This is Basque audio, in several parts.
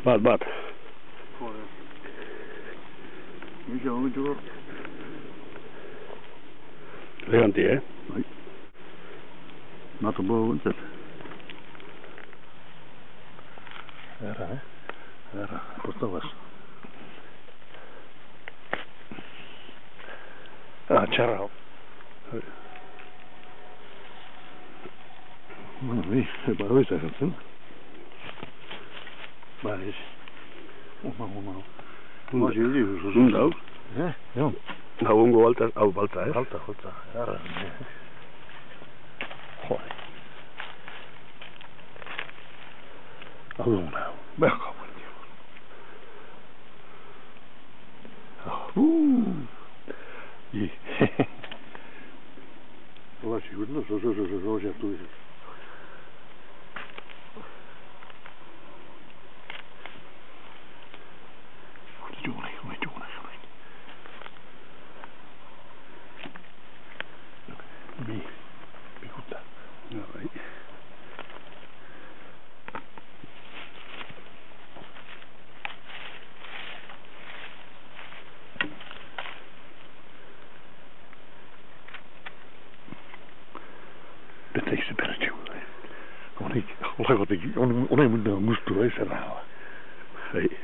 Bat. Joder. Mikä on nyt juuri? Leon tie. Oi. Nato boven zet. Ära. Postavas. Tjärra. No niin, hyvä hysäkät sen. Vähis. Oma. Mä siin liihusus. No. Joo. Nou, onko valta, hè? Valta. Ära. Hoi. Aluna. Welkom. Jee. Ollaan sigur, no so sieltä tuli se. Juuni. Niin. Pikuttaa. No ei. Dit is de bertje. On moet nou moest toe eens herhalen. Hey.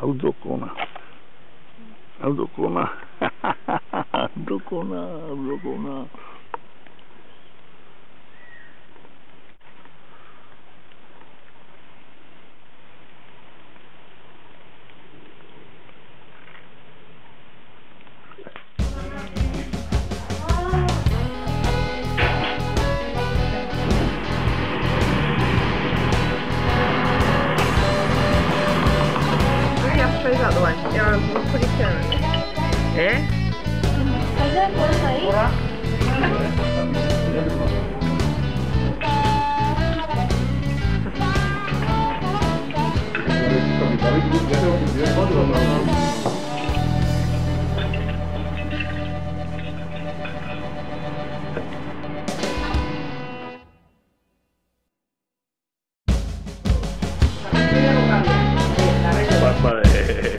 Aldokona. Out the way. Yeah, I'm pretty sure. Eh?